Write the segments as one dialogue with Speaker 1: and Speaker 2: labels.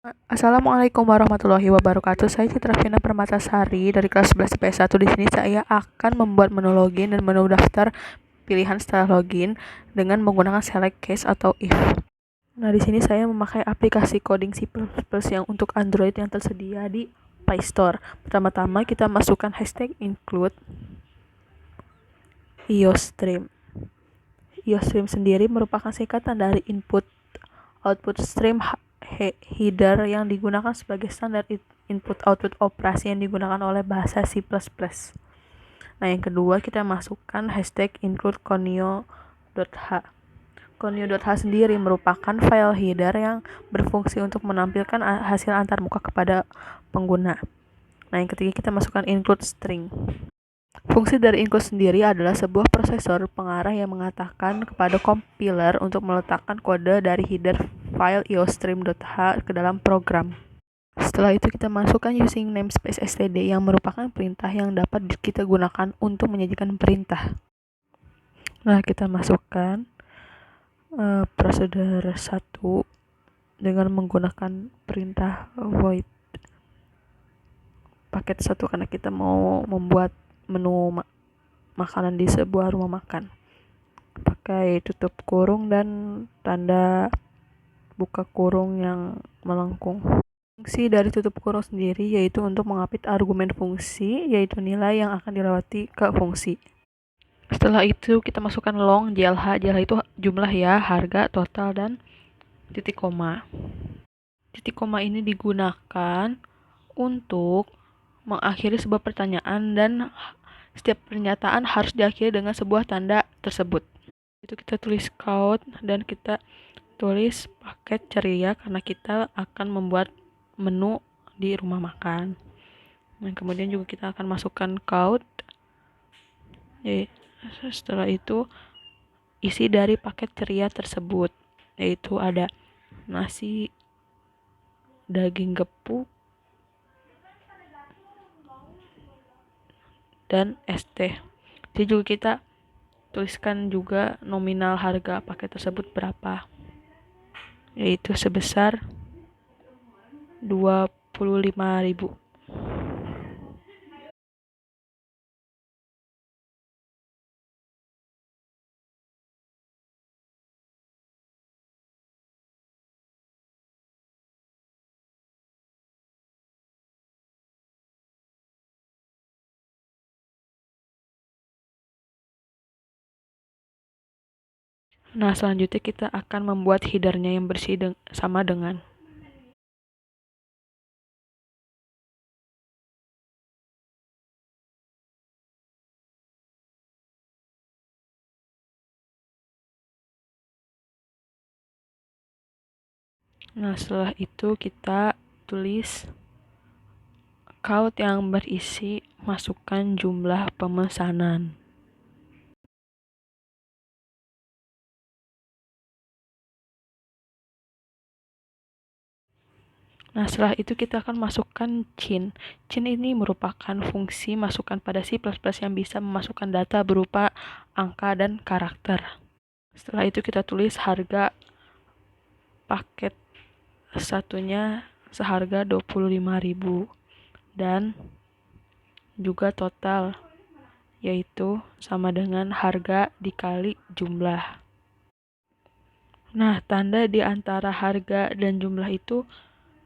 Speaker 1: Assalamualaikum warahmatullahi wabarakatuh. Saya Citra Vina Permatasari dari kelas 11 IPS 1. Di sini saya akan membuat menu login dan menu daftar pilihan setelah login dengan menggunakan select case atau if. Nah, di sini saya memakai aplikasi coding C++ yang untuk Android yang tersedia di Play Store. Pertama-tama kita masukkan hashtag include iostream. Iostream sendiri merupakan singkatan dari input output stream header yang digunakan sebagai standar input-output operasi yang digunakan oleh bahasa C++. Nah, yang kedua kita masukkan hashtag include conio.h. Conio.h sendiri merupakan file header yang berfungsi untuk menampilkan hasil antarmuka kepada pengguna. Nah, yang ketiga kita masukkan include string. Fungsi dari include sendiri adalah sebuah prosesor pengarah yang mengatakan kepada compiler untuk meletakkan kode dari header file iostream.h ke dalam program. Setelah itu kita masukkan using namespace std yang merupakan perintah yang dapat kita gunakan untuk menyajikan perintah. Nah, kita masukkan prosedur 1 dengan menggunakan perintah void paket 1 karena kita mau membuat menu makanan di sebuah rumah makan. Pakai tutup kurung dan tanda buka kurung yang melengkung. Fungsi dari tutup kurung sendiri yaitu untuk mengapit argumen fungsi, yaitu nilai yang akan dilewati ke fungsi. Setelah itu kita masukkan long JLH. JLH itu jumlah ya, harga, total, dan titik koma. Titik koma ini digunakan untuk mengakhiri sebuah pertanyaan dan setiap pernyataan harus diakhiri dengan sebuah tanda tersebut. Itu kita tulis count dan kita tulis paket ceria karena kita akan membuat menu di rumah makan. Nah, kemudian juga kita akan masukkan count. Setelah itu isi dari paket ceria tersebut yaitu ada nasi, daging gepuk, dan es teh. Jadi juga kita tuliskan juga nominal harga paket tersebut berapa, yaitu sebesar 25.000. Nah, selanjutnya kita akan membuat headernya yang bersih sama dengan. Nah, setelah itu kita tulis count yang berisi masukkan jumlah pemesanan. Nah, setelah itu kita akan masukkan cin. Cin ini merupakan fungsi masukan pada C++ yang bisa memasukkan data berupa angka dan karakter. Setelah itu kita tulis harga paket satunya seharga 25.000 dan juga total yaitu sama dengan harga dikali jumlah. Nah, tanda di antara harga dan jumlah itu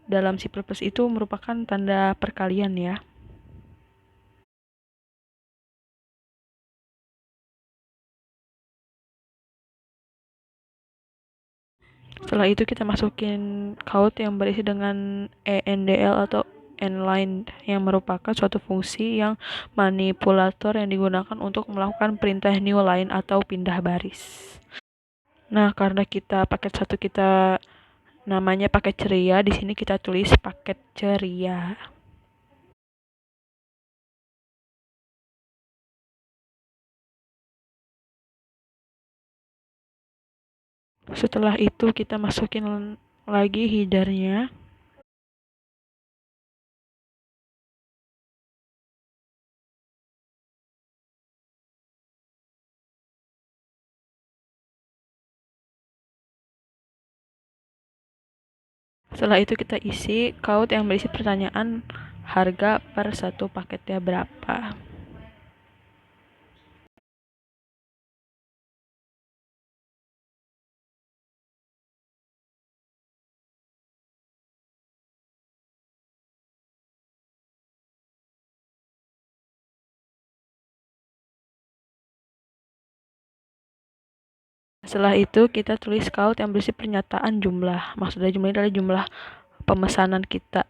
Speaker 1: dalam C++ itu merupakan tanda perkalian ya. Setelah itu kita masukin count yang berisi dengan ENDL atau inline yang merupakan suatu fungsi yang manipulator yang digunakan untuk melakukan perintah new line atau pindah baris. Nah, karena kita paket 1 kita namanya paket ceria, di sini kita tulis paket ceria. Setelah itu kita masukin lagi headernya. Setelah itu kita isi quote yang berisi pertanyaan harga per satu paketnya berapa. Setelah itu kita tulis quote yang berisi pernyataan jumlah. Maksudnya jumlah ini adalah jumlah pemesanan kita.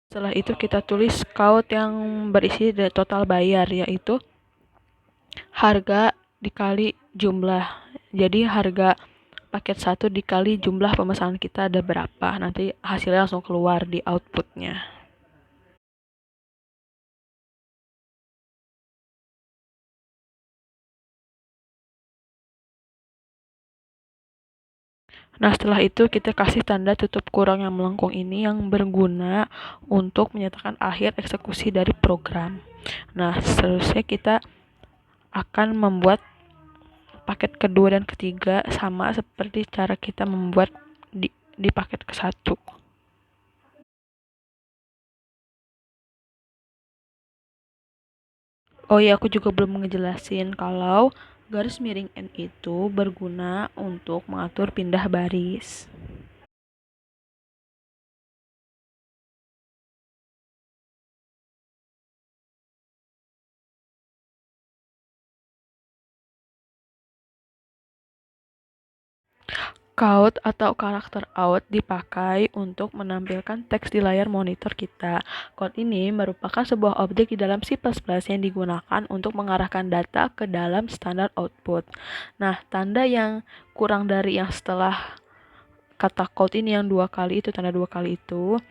Speaker 1: Setelah itu kita tulis quote yang berisi total bayar, yaitu harga dikali jumlah. Jadi harga paket 1 dikali jumlah pemesanan kita ada berapa. Nanti hasilnya langsung keluar di outputnya. Nah, setelah itu kita kasih tanda tutup kurung yang melengkung ini yang berguna untuk menyatakan akhir eksekusi dari program. Nah, seterusnya kita akan membuat paket kedua dan ketiga sama seperti cara kita membuat di paket ke-1. Oh iya, aku juga belum ngejelasin kalau garis miring N itu berguna untuk mengatur pindah baris. Quote atau karakter out dipakai untuk menampilkan teks di layar monitor kita. Quote ini merupakan sebuah objek di dalam C++ yang digunakan untuk mengarahkan data ke dalam standar output. Nah, tanda yang kurang dari yang setelah kata quote ini yang tanda 2 kali itu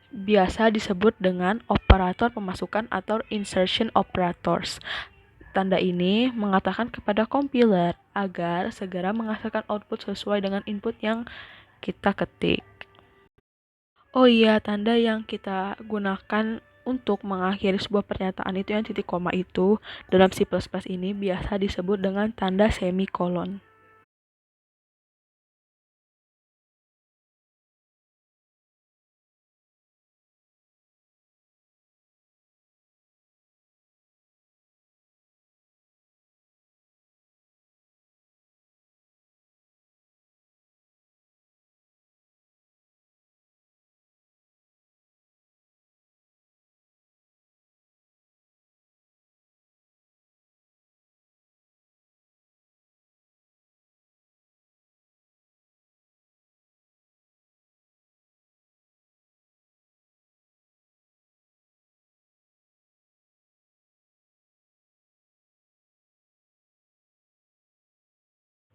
Speaker 1: biasa disebut dengan operator pemasukan atau insertion operators. Tanda ini mengatakan kepada kompiler agar segera menghasilkan output sesuai dengan input yang kita ketik. Oh iya, tanda yang kita gunakan untuk mengakhiri sebuah pernyataan itu yang titik koma itu dalam C++ ini biasa disebut dengan tanda semikolon.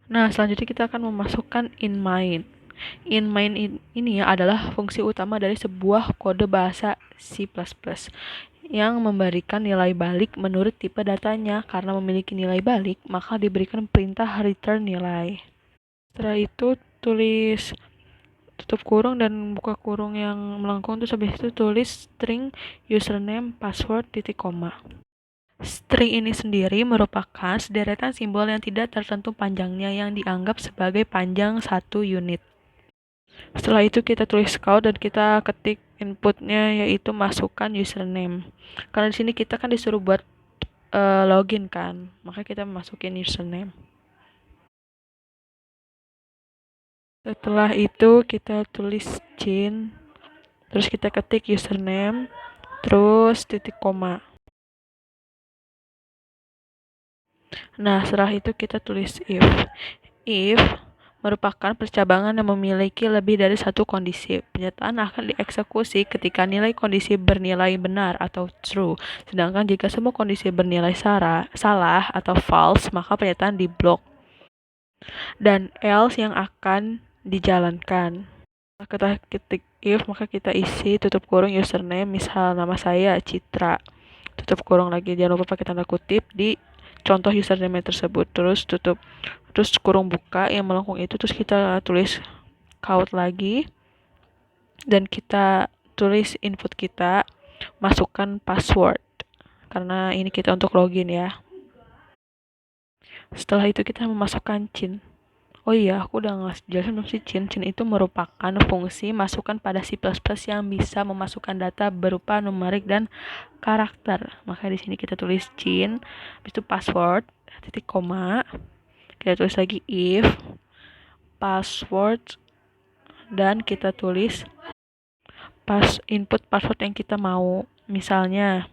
Speaker 1: Nah, selanjutnya kita akan memasukkan inMain. InMain ini adalah fungsi utama dari sebuah kode bahasa C++ yang memberikan nilai balik menurut tipe datanya. Karena memiliki nilai balik, maka diberikan perintah return nilai. Setelah itu tulis tutup kurung dan buka kurung yang melengkung, terus habis itu tulis string username password titik koma. String ini sendiri merupakan sederetan simbol yang tidak tertentu panjangnya yang dianggap sebagai panjang satu unit. Setelah itu kita tulis quote dan kita ketik inputnya, yaitu masukkan username. Karena di sini kita kan disuruh buat login kan, maka kita masukin username. Setelah itu kita tulis Jin, terus kita ketik username, terus titik koma. Nah, setelah itu kita tulis if. If merupakan percabangan yang memiliki lebih dari satu kondisi. Pernyataan akan dieksekusi ketika nilai kondisi bernilai benar atau true. Sedangkan jika semua kondisi bernilai salah atau false, maka pernyataan diblok. Dan else yang akan dijalankan. Kita ketik if, maka kita isi tutup kurung username, misal nama saya Citra. Tutup kurung lagi, jangan lupa pakai tanda kutip di contoh username tersebut, terus tutup, terus kurung buka yang melengkung itu, terus kita tulis count lagi dan kita tulis input kita, masukkan password karena ini kita untuk login ya. Setelah itu kita memasukkan CIN. Oh iya, aku udah jelasin belum sih CIN? CIN itu merupakan fungsi masukan pada C++ yang bisa memasukkan data berupa numerik dan karakter. Maka di sini kita tulis CIN, habis itu password, titik koma, kita tulis lagi if password, dan kita tulis input password yang kita mau. Misalnya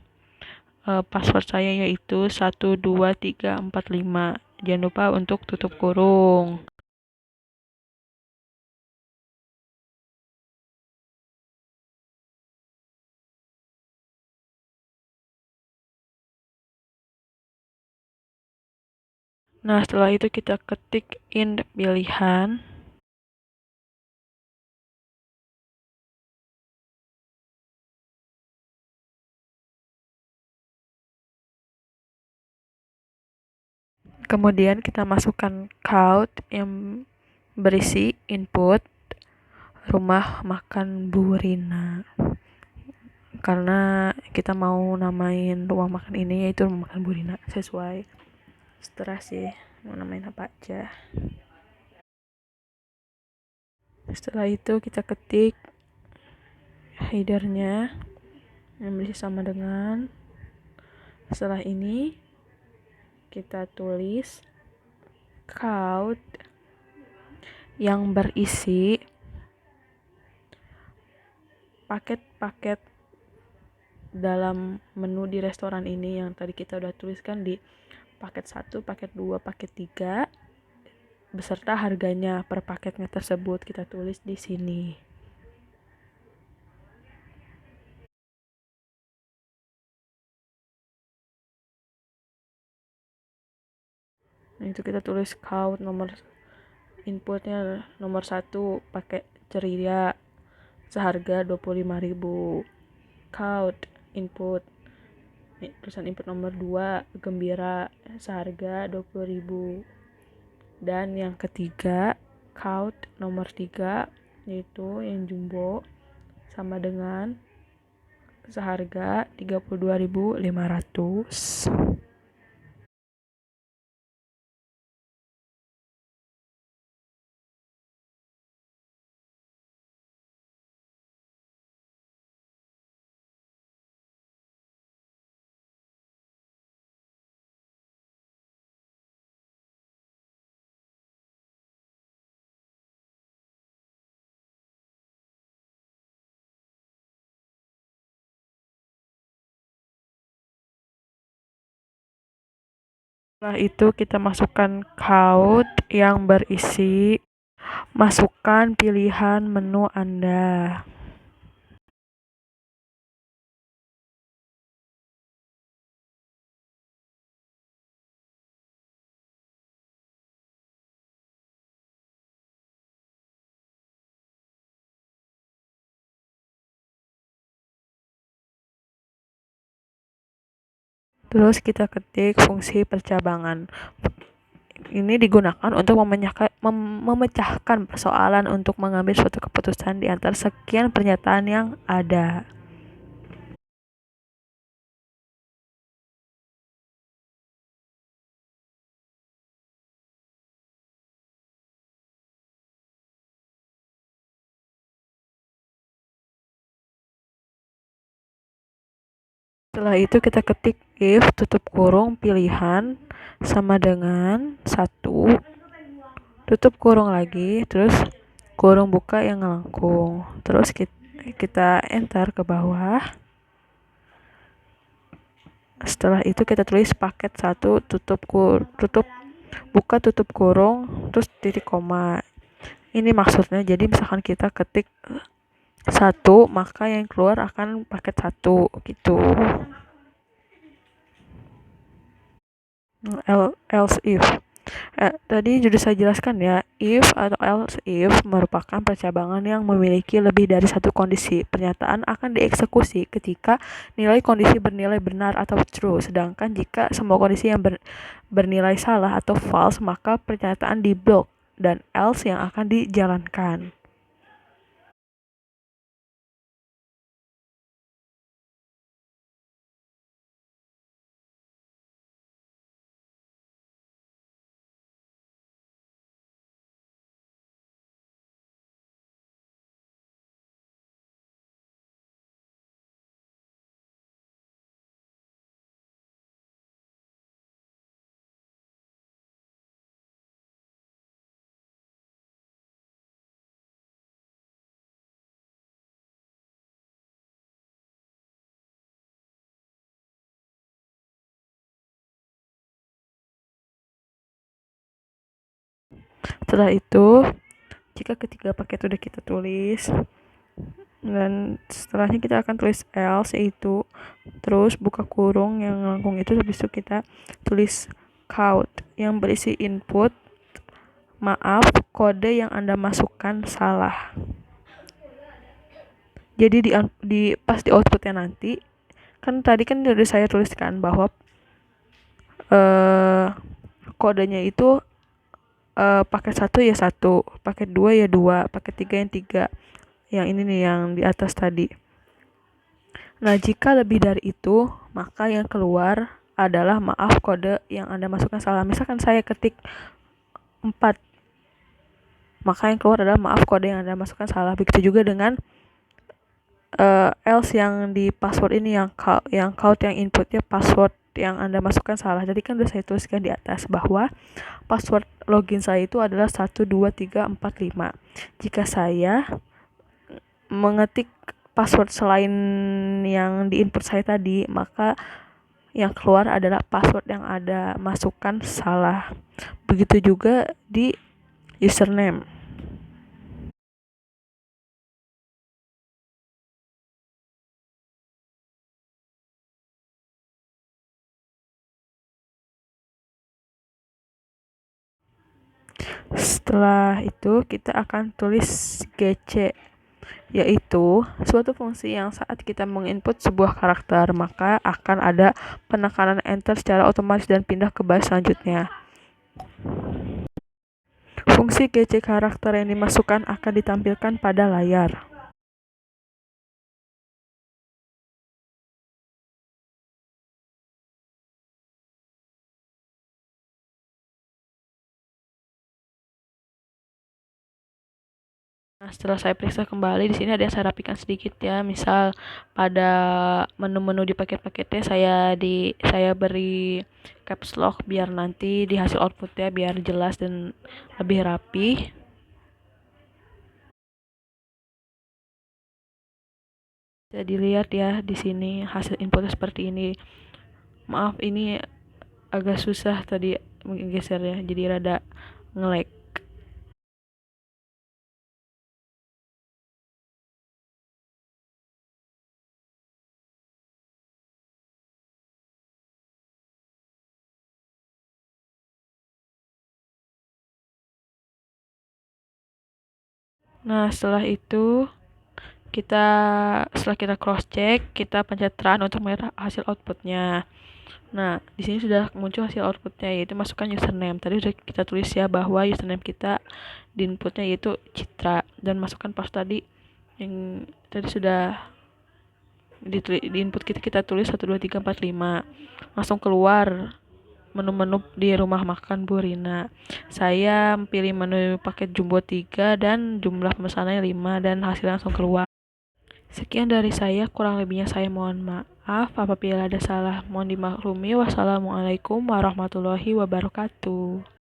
Speaker 1: password saya yaitu 12345. Jangan lupa untuk tutup kurung. Nah, setelah itu kita ketik in pilihan. Kemudian kita masukkan count yang berisi input rumah makan Bu Rina. Karena kita mau namain rumah makan ini yaitu rumah makan Bu Rina, sesuai setelah sih mau namain apa aja. Setelah itu kita ketik headernya yang berisi sama dengan. Setelah ini kita tulis count yang berisi paket-paket dalam menu di restoran ini yang tadi kita udah tuliskan di paket 1, paket 2, paket 3 beserta harganya per paketnya tersebut kita tulis di sini. Nah, itu kita tulis count nomor inputnya nomor 1 pakai ceria seharga 25.000. Count input tulisan input nomor 2 gembira seharga 20.000. Dan yang ketiga count nomor 3 yaitu yang jumbo sama dengan seharga 32.500. Setelah itu kita masukkan count yang berisi masukkan pilihan menu Anda. Terus kita ketik fungsi percabangan. Ini digunakan untuk memecahkan persoalan untuk mengambil suatu keputusan di antara sekian pernyataan yang ada. Setelah itu kita ketik if tutup kurung pilihan sama dengan 1 tutup kurung lagi, terus kurung buka yang ngelengkung, terus kita enter ke bawah. Setelah itu kita tulis paket 1 tutup buka tutup kurung terus titik koma. Ini maksudnya jadi misalkan kita ketik 1 maka yang keluar akan paket 1 gitu. Else Tadi sudah saya jelaskan ya, if atau else if merupakan percabangan yang memiliki lebih dari satu kondisi. Pernyataan akan dieksekusi ketika nilai kondisi bernilai benar atau true, sedangkan jika semua kondisi yang bernilai salah atau false, maka pernyataan diblok dan else yang akan dijalankan. Setelah itu, jika ketiga paket sudah kita tulis, dan setelahnya kita akan tulis else, yaitu terus buka kurung yang melengkung itu, habis itu kita tulis count yang berisi input maaf kode yang Anda masukkan salah. Jadi pas di outputnya nanti, kan tadi kan udah saya tuliskan bahwa kodenya itu paket 1 ya 1, paket 2 ya 2, paket 3 yang 3. Yang ini nih yang di atas tadi. Nah, jika lebih dari itu, maka yang keluar adalah maaf kode yang Anda masukkan salah. Misalkan saya ketik 4, maka yang keluar adalah maaf kode yang Anda masukkan salah. Begitu juga dengan else yang di password ini, yang count yang inputnya password yang Anda masukkan salah. Jadi kan udah saya tuliskan di atas bahwa password login saya itu adalah 12345. Jika saya mengetik password selain yang di input saya tadi, maka yang keluar adalah password yang ada masukkan salah. Begitu juga di username. Setelah itu kita akan tulis GC, yaitu suatu fungsi yang saat kita menginput sebuah karakter, maka akan ada penekanan enter secara otomatis dan pindah ke baris selanjutnya. Fungsi GC karakter yang dimasukkan akan ditampilkan pada layar. Nah, setelah saya periksa kembali, di sini ada yang saya rapikan sedikit ya. Misal pada menu-menu di paket-paketnya saya beri caps lock biar nanti di hasil outputnya biar jelas dan lebih rapi. Bisa dilihat ya di sini hasil inputnya seperti ini. Maaf, ini agak susah tadi menggesernya, jadi rada nge-lag. Nah, setelah kita cross check, kita pencet run untuk melihat hasil outputnya. Nah, di sini sudah muncul hasil outputnya, yaitu masukkan username. Tadi sudah kita tulis ya bahwa username kita di inputnya yaitu Citra, dan masukkan password tadi yang tadi sudah di input kita tulis 12345. Langsung keluar menu-menu di rumah makan Bu Rina. Saya pilih menu paket jumbo 3 dan jumlah pemesanannya 5 dan hasilnya langsung keluar. Sekian dari saya, kurang lebihnya saya mohon maaf apabila ada salah, mohon dimaklumi. Wassalamualaikum warahmatullahi wabarakatuh.